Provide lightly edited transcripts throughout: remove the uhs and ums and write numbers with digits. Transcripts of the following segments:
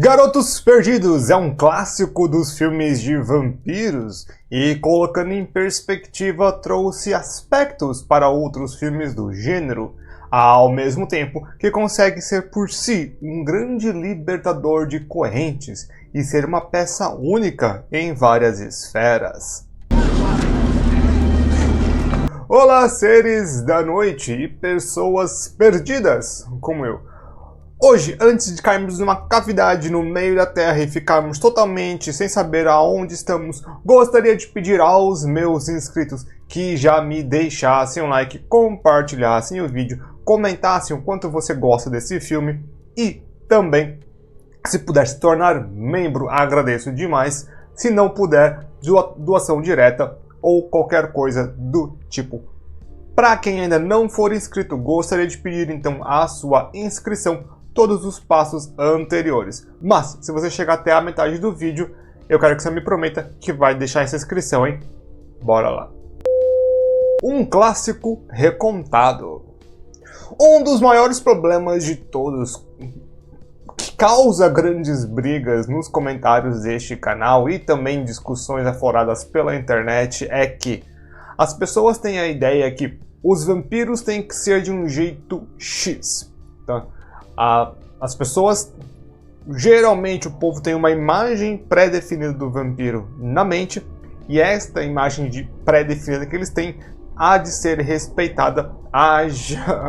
Garotos Perdidos é um clássico dos filmes de vampiros e, colocando em perspectiva, trouxe aspectos para outros filmes do gênero, ao mesmo tempo que consegue ser por si um grande libertador de correntes e ser uma peça única em várias esferas. Olá, seres da noite e pessoas perdidas como eu. Hoje, antes de cairmos numa cavidade no meio da Terra e ficarmos totalmente sem saber aonde estamos, gostaria de pedir aos meus inscritos que já me deixassem um like, compartilhassem o vídeo, comentassem o quanto você gosta desse filme e também, se puder se tornar membro, agradeço demais. Se não puder, doação direta ou qualquer coisa do tipo. Para quem ainda não for inscrito, gostaria de pedir então a sua inscrição, todos os passos anteriores. Mas, se você chegar até a metade do vídeo, eu quero que você me prometa que vai deixar essa inscrição, hein? Bora lá. Um clássico recontado. Um dos maiores problemas de todos, que causa grandes brigas nos comentários deste canal e também discussões afloradas pela internet, é que as pessoas têm a ideia que os vampiros têm que ser de um jeito X. Tá? As pessoas, geralmente o povo tem uma imagem pré-definida do vampiro na mente, e esta imagem pré-definida que eles têm há de ser respeitada,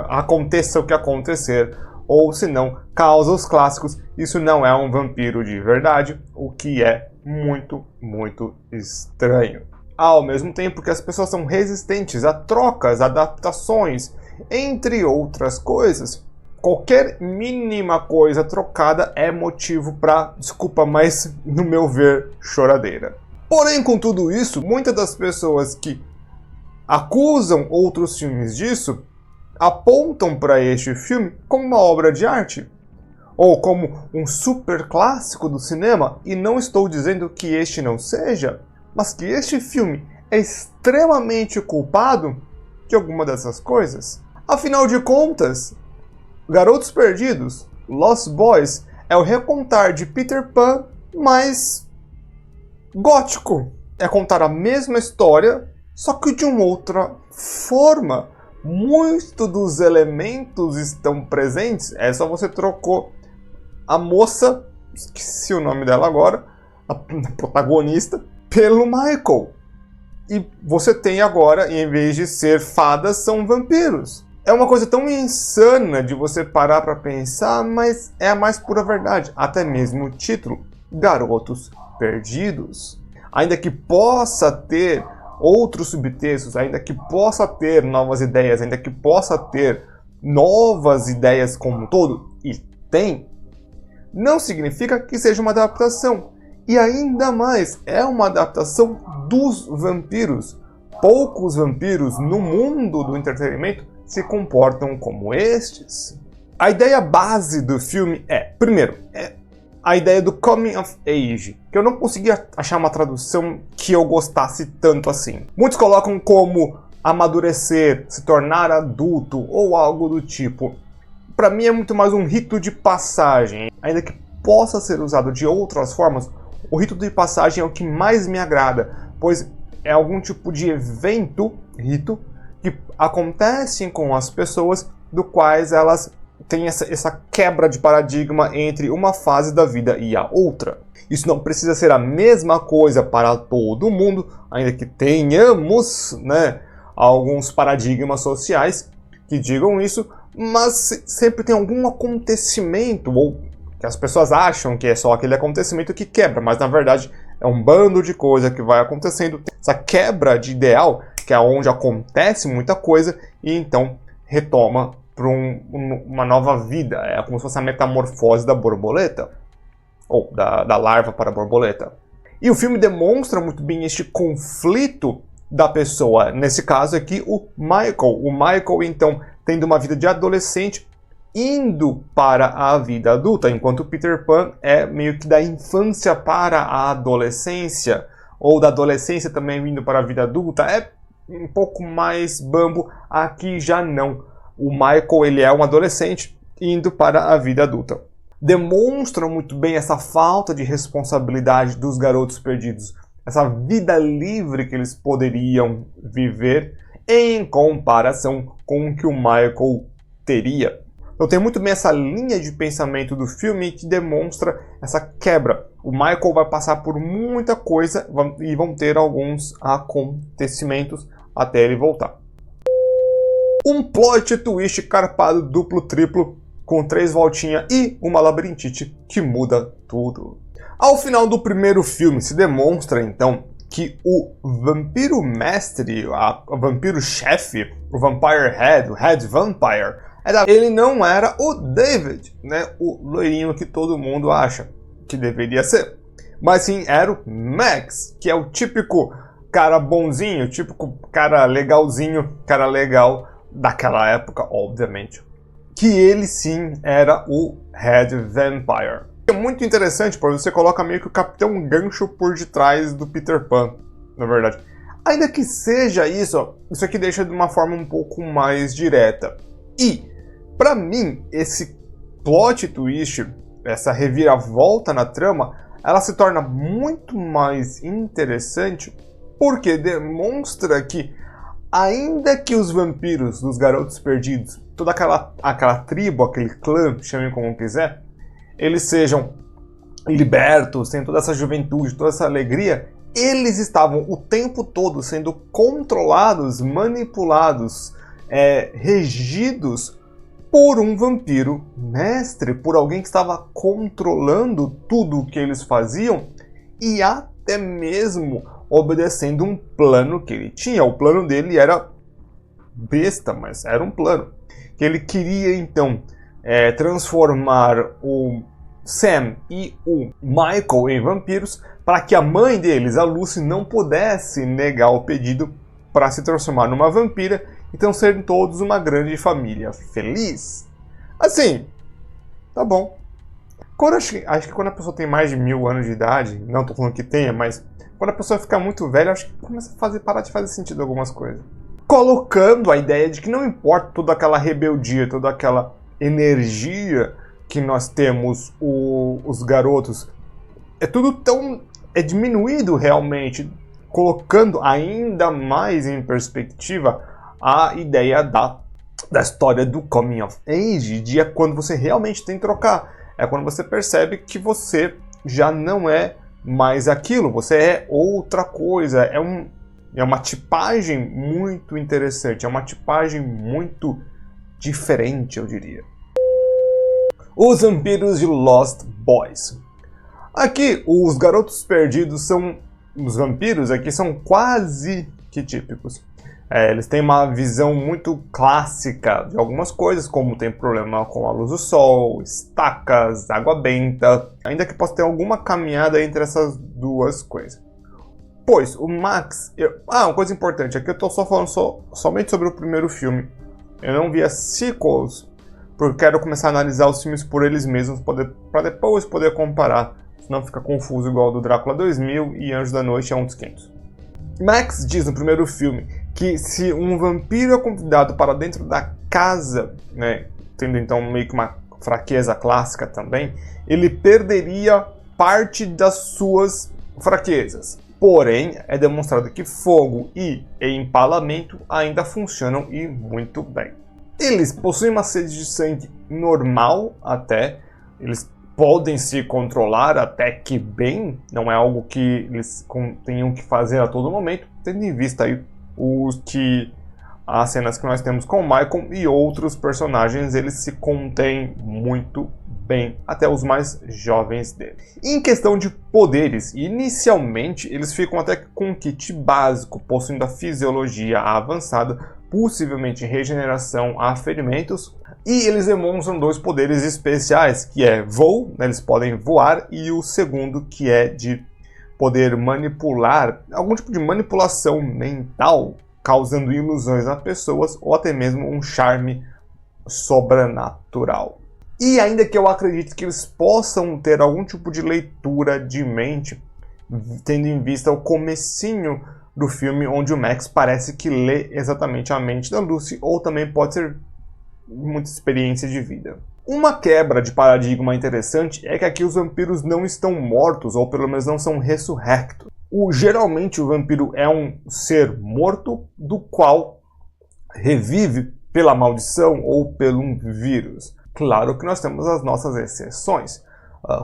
aconteça o que acontecer, ou se não, causa os clássicos, isso não é um vampiro de verdade, o que é muito, muito estranho. Ao mesmo tempo que as pessoas são resistentes a trocas, adaptações, entre outras coisas. Qualquer mínima coisa trocada é motivo para, desculpa, mas no meu ver, choradeira. Porém, com tudo isso, muitas das pessoas que acusam outros filmes disso, apontam para este filme como uma obra de arte, ou como um super clássico do cinema, e não estou dizendo que este não seja, mas que este filme é extremamente culpado de alguma dessas coisas. Afinal de contas, Garotos Perdidos, Lost Boys, é o recontar de Peter Pan, mas gótico. É contar a mesma história, só que de uma outra forma. Muitos dos elementos estão presentes, é só você trocou a moça, esqueci o nome dela agora, a protagonista, pelo Michael. E você tem agora, em vez de ser fadas, são vampiros. É uma coisa tão insana de você parar para pensar, mas é a mais pura verdade. Até mesmo o título, Garotos Perdidos. Ainda que possa ter outros subtextos, ainda que possa ter novas ideias, ainda que possa ter novas ideias como um todo, e tem, não significa que seja uma adaptação. E ainda mais, é uma adaptação dos vampiros. Poucos vampiros no mundo do entretenimento se comportam como estes. A ideia base do filme primeiro, a ideia do coming of age, que eu não conseguia achar uma tradução que eu gostasse tanto assim. Muitos colocam como amadurecer, se tornar adulto ou algo do tipo. Para mim é muito mais um rito de passagem. Ainda que possa ser usado de outras formas, o rito de passagem é o que mais me agrada, pois é algum tipo de rito, que acontecem com as pessoas, do quais elas têm essa quebra de paradigma entre uma fase da vida e a outra. Isso não precisa ser a mesma coisa para todo mundo, ainda que tenhamos, alguns paradigmas sociais que digam isso, mas sempre tem algum acontecimento, ou que as pessoas acham que é só aquele acontecimento que quebra, mas na verdade é um bando de coisa que vai acontecendo. Essa quebra de ideal, que é onde acontece muita coisa, e então retoma para uma nova vida. É como se fosse a metamorfose da borboleta, ou da larva para a borboleta. E o filme demonstra muito bem este conflito da pessoa, nesse caso aqui o Michael. O Michael, então, tendo uma vida de adolescente, indo para a vida adulta, enquanto o Peter Pan é meio que da infância para a adolescência, ou da adolescência também indo para a vida adulta. É um pouco mais bambo, aqui já não. O Michael, ele é um adolescente indo para a vida adulta. demonstram muito bem essa falta de responsabilidade dos garotos perdidos, essa vida livre que eles poderiam viver em comparação com o que o Michael teria. Então tem muito bem essa linha de pensamento do filme que demonstra essa quebra. O Michael vai passar por muita coisa e vão ter alguns acontecimentos até ele voltar. Um plot twist carpado duplo, triplo, com 3 voltinhas e uma labirintite que muda tudo. Ao final do primeiro filme se demonstra então que o vampiro mestre, o vampiro chefe, o Vampire Head, o Head Vampire, ele não era o David, né? O loirinho que todo mundo acha que deveria ser. Mas sim era o Max, que é o típico cara bonzinho, típico cara legalzinho, cara legal daquela época, obviamente. Que ele sim era o Head Vampire. É muito interessante porque você coloca meio que o Capitão Gancho por detrás do Peter Pan, na verdade. Ainda que seja isso, isso aqui deixa de uma forma um pouco mais direta. E, pra mim, esse plot twist, essa reviravolta na trama, ela se torna muito mais interessante porque demonstra que, ainda que os vampiros dos Garotos Perdidos, toda aquela tribo, aquele clã, chamem como quiser, eles sejam libertos, têm toda essa juventude, toda essa alegria, eles estavam o tempo todo sendo controlados, manipulados, regidos por um vampiro mestre, por alguém que estava controlando tudo o que eles faziam e até mesmo obedecendo um plano que ele tinha. O plano dele era besta, mas era um plano. Que ele queria então transformar o Sam e o Michael em vampiros para que a mãe deles, a Lucy, não pudesse negar o pedido para se transformar numa vampira, então serem todos uma grande família feliz. Assim, tá bom. Acho que quando a pessoa tem mais de 1000 anos de idade, não estou falando que tenha, mas quando a pessoa fica muito velha, acho que começa a parar de fazer sentido algumas coisas. Colocando a ideia de que não importa toda aquela rebeldia, toda aquela energia que nós temos, os garotos, é tudo tão diminuído realmente, colocando ainda mais em perspectiva a ideia da história do coming of age, de quando você realmente tem que trocar. É quando você percebe que você já não é mais aquilo, você é outra coisa. É uma tipagem muito interessante, é uma tipagem muito diferente, eu diria. Os vampiros de Lost Boys. Aqui, os garotos perdidos são... Os vampiros aqui são quase que típicos. Eles têm uma visão muito clássica de algumas coisas, como tem problema com a luz do sol, estacas, água benta, ainda que possa ter alguma caminhada entre essas duas coisas. Pois, o Max... uma coisa importante, aqui eu estou só falando somente sobre o primeiro filme. Eu não vi as sequels, porque quero começar a analisar os filmes por eles mesmos, para depois poder comparar, senão fica confuso igual do Drácula 2000 e Anjos da Noite é um dos 500. Max diz no primeiro filme que se um vampiro é convidado para dentro da casa, né, tendo então meio que uma fraqueza clássica também, ele perderia parte das suas fraquezas. Porém, é demonstrado que fogo e empalamento ainda funcionam e muito bem. Eles possuem uma sede de sangue normal até, eles podem se controlar até que bem, não é algo que eles tenham que fazer a todo momento, tendo em vista aí as cenas que nós temos com o Michael e outros personagens, eles se contêm muito bem, até os mais jovens dele. Em questão de poderes, inicialmente eles ficam até com um kit básico, possuindo a fisiologia avançada, possivelmente regeneração a ferimentos, e eles demonstram 2 poderes especiais, que é voo, né, eles podem voar, e o segundo que é de poder manipular, algum tipo de manipulação mental, causando ilusões a pessoas, ou até mesmo um charme sobrenatural. E ainda que eu acredite que eles possam ter algum tipo de leitura de mente, tendo em vista o comecinho do filme, onde o Max parece que lê exatamente a mente da Lucy, ou também pode ser muita experiência de vida. Uma quebra de paradigma interessante é que aqui os vampiros não estão mortos, ou pelo menos não são ressurrectos. Geralmente o vampiro é um ser morto do qual revive pela maldição ou pelo vírus. Claro que nós temos as nossas exceções,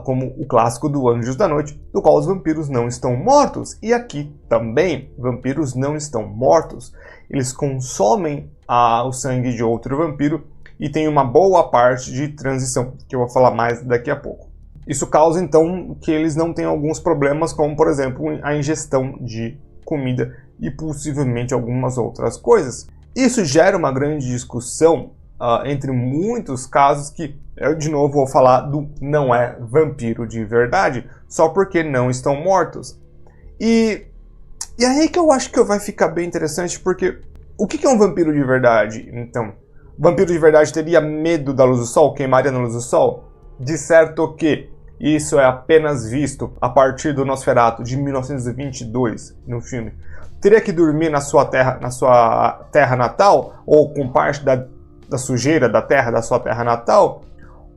como o clássico do Anjos da Noite, do qual os vampiros não estão mortos. E aqui também, vampiros não estão mortos. Eles consomem o sangue de outro vampiro e tem uma boa parte de transição, que eu vou falar mais daqui a pouco. Isso causa, então, que eles não tenham alguns problemas, como, por exemplo, a ingestão de comida e possivelmente algumas outras coisas. Isso gera uma grande discussão entre muitos casos que eu, de novo, vou falar do não é vampiro de verdade, só porque não estão mortos. E aí que eu acho que vai ficar bem interessante, porque o que é um vampiro de verdade, então? Vampiro de verdade teria medo da luz do sol? Queimaria na luz do sol? De certo que isso é apenas visto a partir do Nosferatu de 1922 no filme. Teria que dormir na sua terra natal? Ou com parte da sujeira da terra da sua terra natal?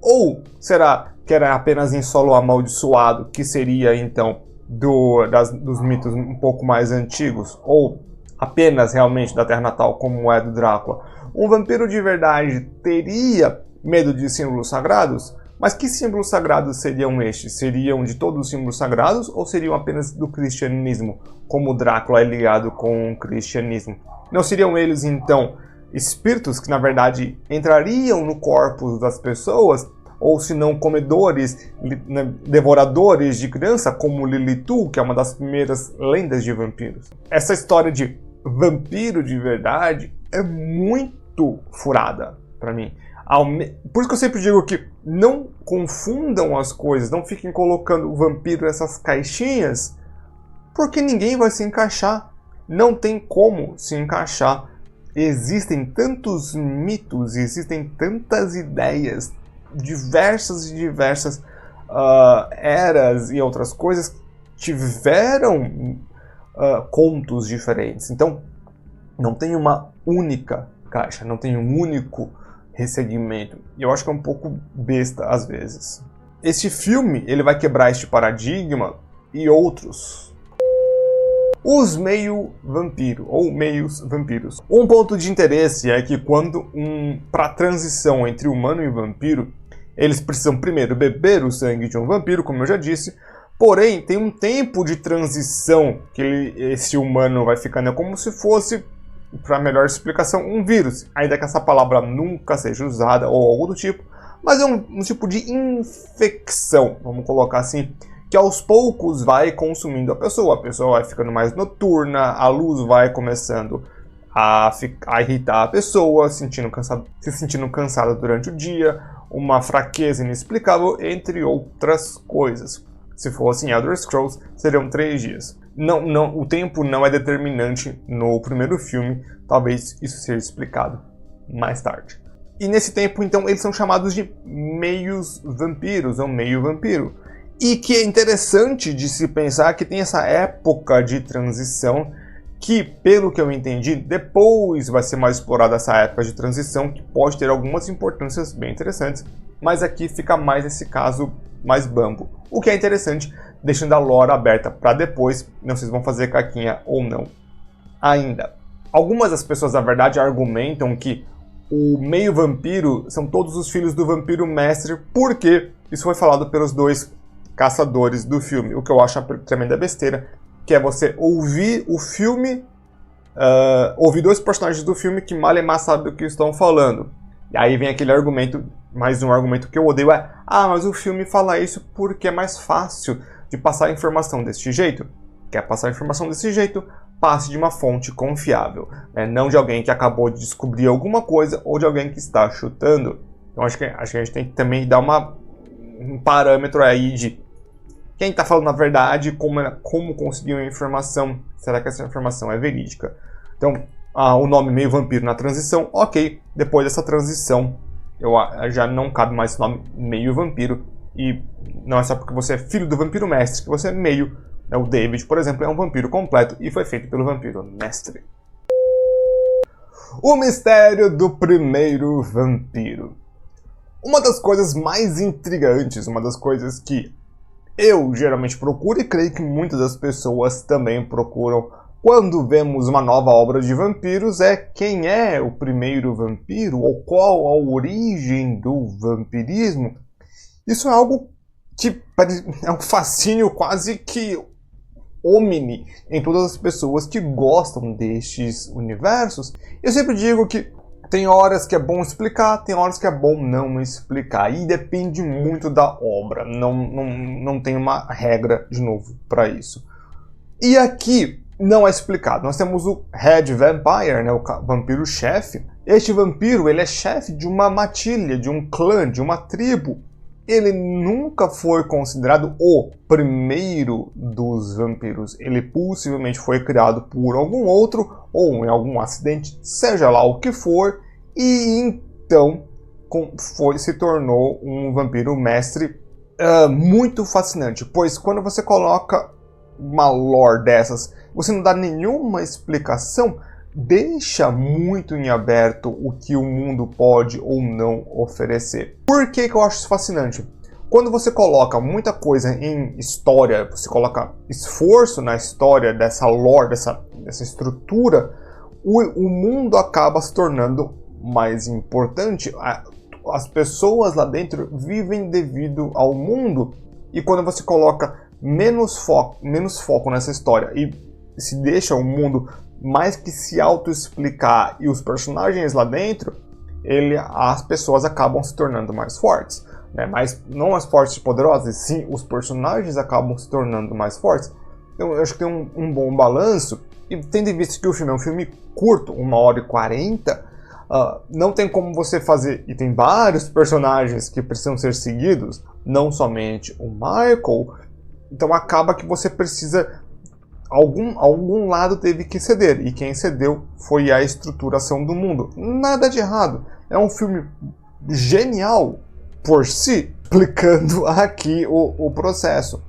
Ou será que era apenas em solo amaldiçoado, que seria então dos mitos um pouco mais antigos? Ou apenas realmente da terra natal, como é do Drácula? Um vampiro de verdade teria medo de símbolos sagrados? Mas que símbolos sagrados seriam estes? Seriam de todos os símbolos sagrados ou seriam apenas do cristianismo, como o Drácula é ligado com o cristianismo? Não seriam eles, então, espíritos que, na verdade, entrariam no corpo das pessoas? Ou se não, comedores, devoradores de criança, como Lilitu, que é uma das primeiras lendas de vampiros? Essa história de vampiro de verdade é muito furada para mim. Por isso que eu sempre digo que não confundam as coisas, não fiquem colocando o vampiro nessas caixinhas, porque ninguém vai se encaixar. Não tem como se encaixar. Existem tantos mitos, existem tantas ideias, diversas eras e outras coisas tiveram contos diferentes. Então, não tem uma única caixa, não tem um único ressegmento. E eu acho que é um pouco besta às vezes. Este filme, ele vai quebrar este paradigma e outros. Os meio-vampiro, ou meios-vampiros. Um ponto de interesse é que quando para a transição entre humano e vampiro, eles precisam primeiro beber o sangue de um vampiro, como eu já disse, porém tem um tempo de transição que esse humano vai ficando, é como se fosse, para melhor explicação, um vírus, ainda que essa palavra nunca seja usada ou algo do tipo, mas é um tipo de infecção, vamos colocar assim, que aos poucos vai consumindo a pessoa vai ficando mais noturna, a luz vai começando a irritar a pessoa, se sentindo cansada durante o dia, uma fraqueza inexplicável, entre outras coisas. Se fosse em Elder Scrolls, seriam 3 dias. Não, o tempo não é determinante no primeiro filme, talvez isso seja explicado mais tarde. E nesse tempo, então, eles são chamados de meios vampiros, ou meio vampiro. E que é interessante de se pensar que tem essa época de transição que, pelo que eu entendi, depois vai ser mais explorada essa época de transição, que pode ter algumas importâncias bem interessantes, mas aqui fica mais esse caso mais bambo. O que é interessante, deixando a lore aberta para depois, não sei se vão fazer caquinha ou não ainda. Algumas das pessoas, na verdade, argumentam que o meio vampiro são todos os filhos do vampiro mestre, porque isso foi falado pelos 2 caçadores do filme, o que eu acho uma tremenda besteira, que é você ouvir o filme, ouvir 2 personagens do filme que mal e mal sabem do que estão falando. E aí vem aquele argumento, mais um argumento que eu odeio, mas o filme fala isso porque é mais fácil de passar a informação desse jeito. Quer passar a informação desse jeito? Passe de uma fonte confiável, né? Não de alguém que acabou de descobrir alguma coisa ou de alguém que está chutando. Então acho que a gente tem que também dar um parâmetro aí de quem está falando a verdade, como conseguiu a informação, será que essa informação é verídica? Então, o nome meio vampiro na transição, ok, depois dessa transição já não cabe mais esse nome meio vampiro, e não é só porque você é filho do vampiro mestre que você é meio, né? O David, por exemplo, é um vampiro completo e foi feito pelo vampiro mestre. O mistério do primeiro vampiro. Uma das coisas mais intrigantes, uma das coisas que eu geralmente procuro e creio que muitas das pessoas também procuram quando vemos uma nova obra de vampiros é quem é o primeiro vampiro ou qual a origem do vampirismo. Isso é algo que é um fascínio quase que omni em todas as pessoas que gostam destes universos. Eu sempre digo que tem horas que é bom explicar, tem horas que é bom não explicar. E depende muito da obra. Não tem uma regra, de novo, para isso. E aqui não é explicado. Nós temos o Head Vampire, né, o vampiro-chefe. Este vampiro ele é chefe de uma matilha, de um clã, de uma tribo. Ele nunca foi considerado o primeiro dos vampiros. Ele possivelmente foi criado por algum outro ou em algum acidente, seja lá o que for, e então se tornou um vampiro mestre muito fascinante, pois quando você coloca uma lore dessas, você não dá nenhuma explicação, deixa muito em aberto o que o mundo pode ou não oferecer. Por que eu acho isso fascinante? Quando você coloca muita coisa em história, você coloca esforço na história dessa lore, dessa estrutura, o mundo acaba se tornando mais importante. As pessoas lá dentro vivem devido ao mundo, e quando você coloca menos foco nessa história e se deixa o mundo mais que se auto-explicar e os personagens lá dentro, as pessoas acabam se tornando mais fortes, né? Mas não mais fortes e poderosas, sim, os personagens acabam se tornando mais fortes. Então, eu acho que tem um bom balanço, e tendo em vista que o filme é um filme curto, 1h40, não tem como você fazer, e tem vários personagens que precisam ser seguidos, não somente o Michael, então acaba que você precisa... Algum lado teve que ceder, e quem cedeu foi a estruturação do mundo. Nada de errado. É um filme genial por si, explicando aqui o processo.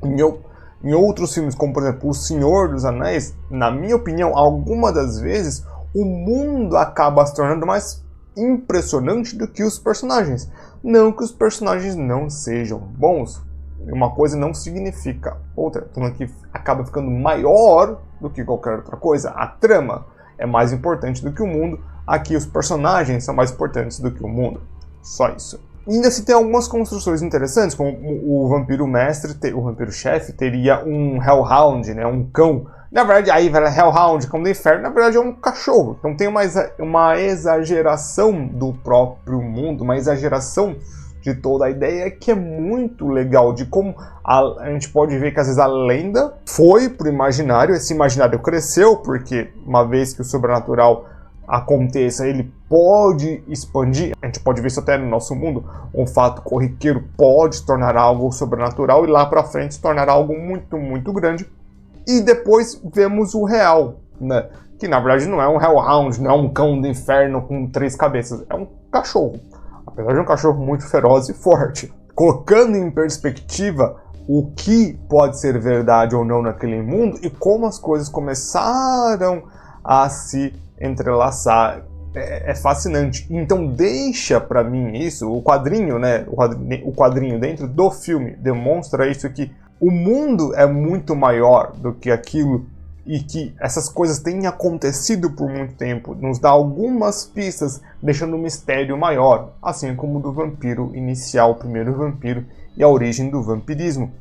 Em outros filmes, como por exemplo O Senhor dos Anéis, na minha opinião, algumas das vezes, o mundo acaba se tornando mais impressionante do que os personagens. Não que os personagens não sejam bons. Uma coisa não significa outra. Então aqui acaba ficando maior do que qualquer outra coisa. A trama é mais importante do que o mundo. Aqui os personagens são mais importantes do que o mundo. Só isso. E ainda se tem algumas construções interessantes, como o vampiro mestre, o vampiro chefe, teria um Hellhound, né, um cão. Na verdade, aí vai Hellhound, cão do inferno, na verdade é um cachorro. Então tem uma exageração do próprio mundo, uma exageração de toda a ideia, que é muito legal, de como a gente pode ver que às vezes a lenda foi pro imaginário, esse imaginário cresceu, porque uma vez que o sobrenatural aconteça, ele pode expandir, a gente pode ver isso até no nosso mundo, um fato corriqueiro pode se tornar algo sobrenatural e lá pra frente se tornar algo muito, muito grande, e depois vemos o real, né? Que na verdade não é um Hellhound, não é um cão do inferno com 3 cabeças, é um cachorro. Apesar de um cachorro muito feroz e forte. Colocando em perspectiva o que pode ser verdade ou não naquele mundo e como as coisas começaram a se entrelaçar. É fascinante. Então deixa pra mim isso, o quadrinho, né? O quadrinho dentro do filme demonstra isso, que o mundo é muito maior do que aquilo e que essas coisas têm acontecido por muito tempo, nos dá algumas pistas, deixando o mistério maior, assim como o do vampiro inicial, o primeiro vampiro, e a origem do vampirismo.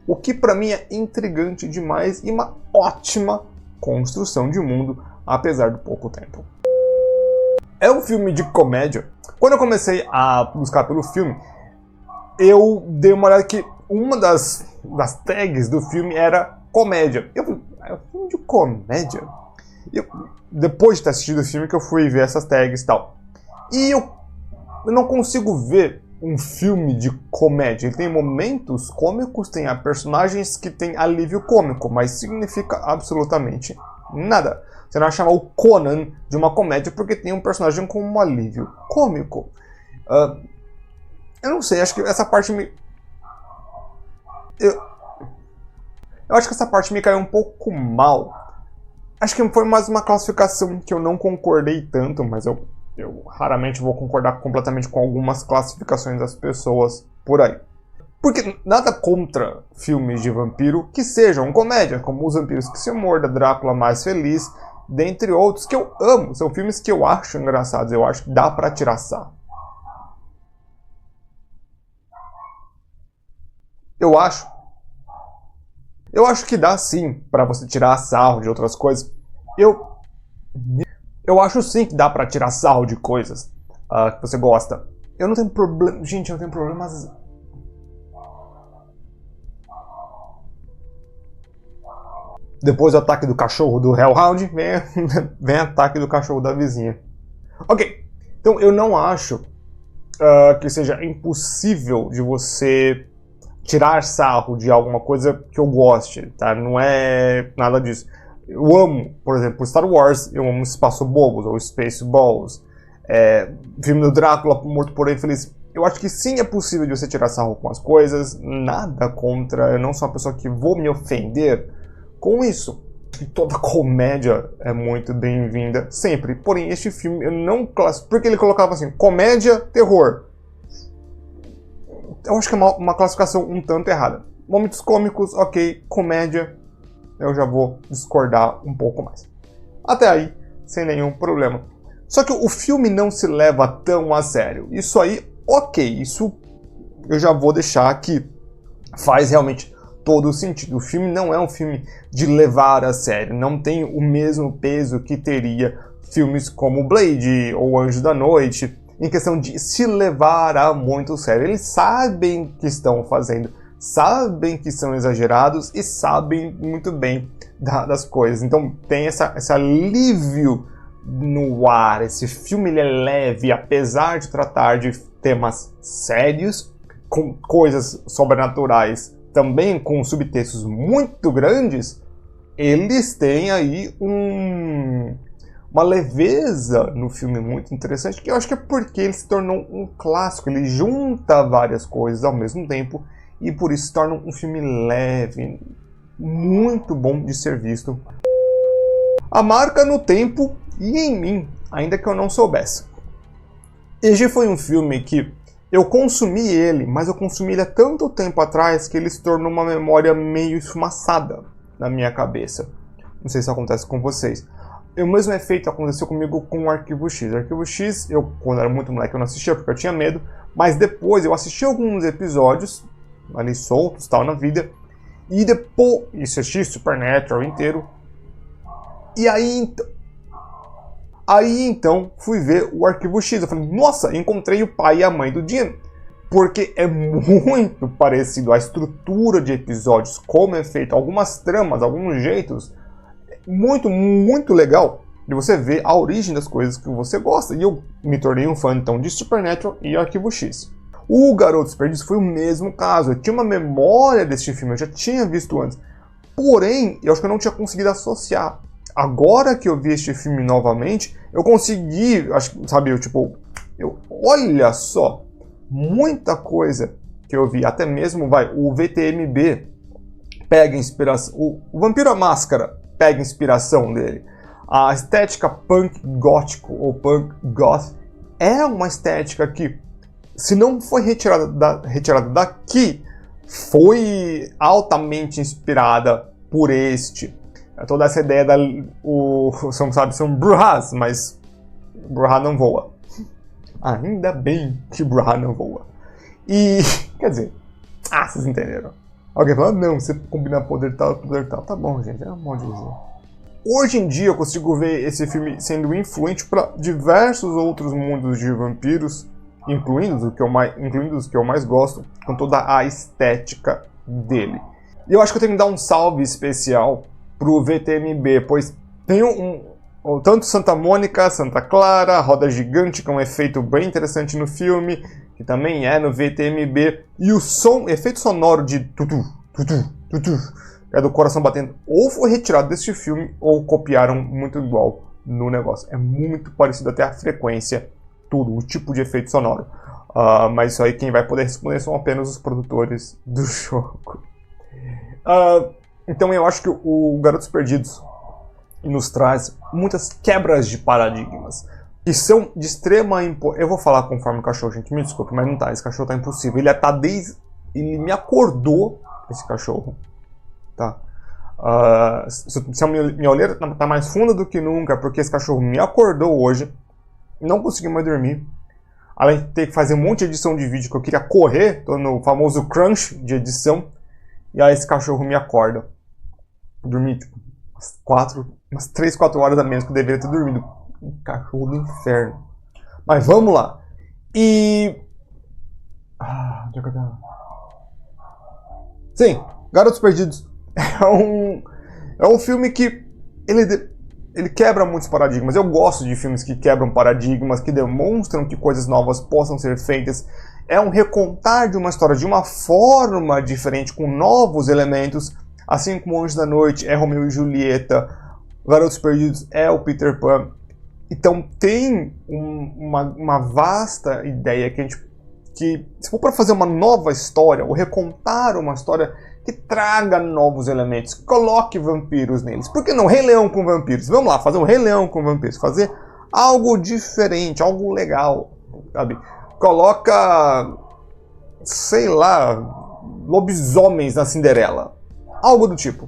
O que para mim é intrigante demais e uma ótima construção de mundo, apesar do pouco tempo. É um filme de comédia. Quando eu comecei a buscar pelo filme, eu dei uma olhada que uma das tags do filme era comédia. Eu falei, é um filme de comédia? Depois de ter assistido o filme que eu fui ver essas tags e tal. E eu não consigo ver um filme de comédia. Ele tem momentos cômicos, tem personagens que tem alívio cômico, mas significa absolutamente nada. Você não vai chamar o Conan de uma comédia porque tem um personagem com um alívio cômico. Eu não sei, acho que essa parte me... Eu acho que essa parte me caiu um pouco mal. Acho que foi mais uma classificação que eu não concordei tanto, mas eu eu raramente vou concordar completamente com algumas classificações das pessoas por aí. Porque nada contra filmes de vampiro que sejam comédia, como Os Vampiros que se Morda, Drácula Mais Feliz, dentre outros que eu amo. São filmes que eu acho engraçados, eu acho que dá pra tirar sarro. Eu acho que dá sim pra você tirar sarro de outras coisas. Eu acho sim que dá pra tirar sarro de coisas que você gosta. Eu não tenho problema. Gente, eu não tenho problemas. Depois do ataque do cachorro do Hellhound, vem ataque do cachorro da vizinha. Ok, então eu não acho que seja impossível de você tirar sarro de alguma coisa que eu goste, tá? Não é nada disso. Eu amo, por exemplo, Star Wars, eu amo Espaço Bobos, ou Spaceballs, filme do Drácula, Morto Porém Feliz. Eu acho que sim é possível de você tirar sarro com as coisas, nada contra, eu não sou uma pessoa que vou me ofender com isso. Acho que toda comédia é muito bem-vinda, sempre. Porém, este filme eu não classifico, porque ele colocava assim, comédia, terror. Eu acho que é uma classificação um tanto errada. Momentos cômicos, ok. Comédia, eu já vou discordar um pouco mais. Até aí, sem nenhum problema. Só que o filme não se leva tão a sério. Isso aí, ok. Isso eu já vou deixar que faz realmente todo o sentido. O filme não é um filme de levar a sério. Não tem o mesmo peso que teria filmes como Blade ou Anjo da Noite, em questão de se levar a muito sério. Eles sabem que estão fazendo, sabem que são exagerados e sabem muito bem das coisas. Então tem esse alívio no ar. Esse filme ele é leve, apesar de tratar de temas sérios, com coisas sobrenaturais, também com subtextos muito grandes. Eles têm aí uma leveza no filme muito interessante, que eu acho que é porque ele se tornou um clássico, ele junta várias coisas ao mesmo tempo, e por isso se torna um filme leve, muito bom de ser visto. A marca no tempo e em mim, ainda que eu não soubesse. Este foi um filme que eu consumi ele, mas eu consumi ele há tanto tempo atrás que ele se tornou uma memória meio esfumaçada na minha cabeça. Não sei se acontece com vocês. O mesmo efeito aconteceu comigo com o Arquivo X. O Arquivo X, quando era muito moleque, eu não assistia porque eu tinha medo, mas depois eu assisti alguns episódios, ali soltos, tal, na vida, e depois assisti Supernatural inteiro, e aí então fui ver o Arquivo X. Eu falei, nossa, encontrei o pai e a mãe do Jim, porque é muito parecido a estrutura de episódios, como é feito, algumas tramas, alguns jeitos, muito, muito legal de você ver a origem das coisas que você gosta. E eu me tornei um fã, então, de Supernatural e Arquivo X. O Garotos Perdidos foi o mesmo caso. Eu tinha uma memória deste filme, eu já tinha visto antes. Porém, eu acho que eu não tinha conseguido associar. Agora que eu vi este filme novamente, eu consegui, sabe, olha só, muita coisa que eu vi, até mesmo, o VTMB pega inspiração, o Vampiro à Máscara pega inspiração dele. A estética punk gótico ou punk goth é uma estética que, se não foi retirada daqui, foi altamente inspirada por este. Toda essa ideia são Bruhas, mas Bruhá não voa. Ainda bem que Bruhá não voa. E, quer dizer, vocês entenderam. Alguém fala, não, você combina poder tal. Tá bom, gente, é um monte de dizer. Hoje em dia eu consigo ver esse filme sendo influente para diversos outros mundos de vampiros, incluindo os que eu mais gosto, com toda a estética dele. E eu acho que eu tenho que dar um salve especial pro VTMB, pois tem tanto Santa Mônica, Santa Clara, Roda Gigante, que é um efeito bem interessante no filme, que também é no VTMB, e o efeito sonoro de tutu, é do coração batendo, ou foi retirado desse filme, ou copiaram muito igual no negócio. É muito parecido até a frequência, tudo, o tipo de efeito sonoro. Mas isso aí quem vai poder responder são apenas os produtores do jogo. Então eu acho que o Garotos Perdidos nos traz muitas quebras de paradigmas. que são de extrema importância. Eu vou falar conforme o cachorro, gente, me desculpe, mas não tá. Esse cachorro tá impossível. Ele tá desde. Ele me acordou, esse cachorro. Tá? Se a minha olheira tá mais funda do que nunca, porque esse cachorro me acordou hoje. Não consegui mais dormir. Além de ter que fazer um monte de edição de vídeo que eu queria correr, tô no famoso crunch de edição. E aí esse cachorro me acorda. Dormi tipo umas 3, 4 horas a menos que eu deveria ter dormido. Um cachorro do inferno. Mas vamos lá. E... onde é que eu tava? Sim, Garotos Perdidos é um filme que ele quebra muitos paradigmas. Eu gosto de filmes que quebram paradigmas, que demonstram que coisas novas possam ser feitas. É um recontar de uma história de uma forma diferente, com novos elementos. Assim como Anjos da Noite é Romeu e Julieta, Garotos Perdidos é o Peter Pan. Então tem uma vasta ideia que se for para fazer uma nova história, ou recontar uma história que traga novos elementos, coloque vampiros neles. Por que não Rei Leão com vampiros? Vamos lá, fazer um Rei Leão com vampiros, fazer algo diferente, algo legal, sabe? Coloca, sei lá, lobisomens na Cinderela, algo do tipo.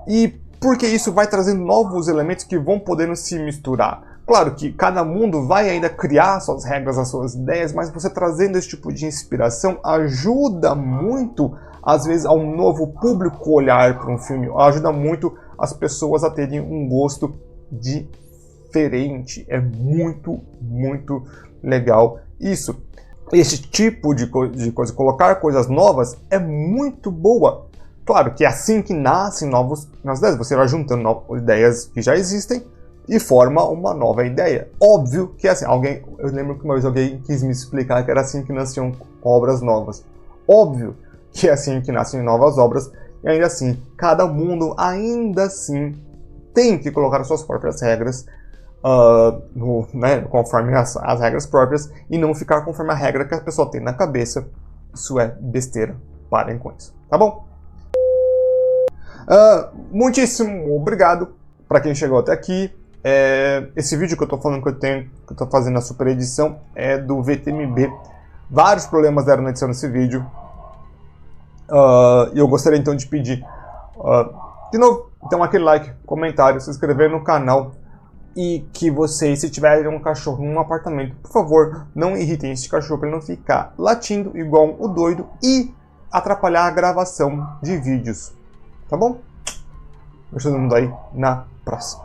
E porque isso vai trazendo novos elementos que vão podendo se misturar. Claro que cada mundo vai ainda criar suas regras, as suas ideias, mas você trazendo esse tipo de inspiração ajuda muito, às vezes, a um novo público olhar para um filme, ajuda muito as pessoas a terem um gosto diferente. É muito, muito legal isso. Esse tipo de coisa, colocar coisas novas, é muito boa. Claro que é assim que nascem novas ideias. Você vai juntando ideias que já existem e forma uma nova ideia. Óbvio que é assim. Eu lembro que uma vez alguém quis me explicar que era assim que nasciam obras novas. Óbvio que é assim que nascem novas obras. E ainda assim, cada mundo ainda assim tem que colocar as suas próprias regras, conforme as regras próprias, e não ficar conforme a regra que a pessoa tem na cabeça. Isso é besteira. Parem com isso. Tá bom? Muitíssimo obrigado para quem chegou até aqui. Esse vídeo que eu tô falando que eu tô fazendo a super edição é do VTMB. Vários problemas deram na edição desse vídeo. E eu gostaria então de pedir de novo, então aquele like, comentário, se inscrever no canal. E que vocês, se tiverem um cachorro em um apartamento, por favor, não irritem esse cachorro para ele não ficar latindo igual o doido e atrapalhar a gravação de vídeos. Tá bom? Vejo todo mundo aí na próxima.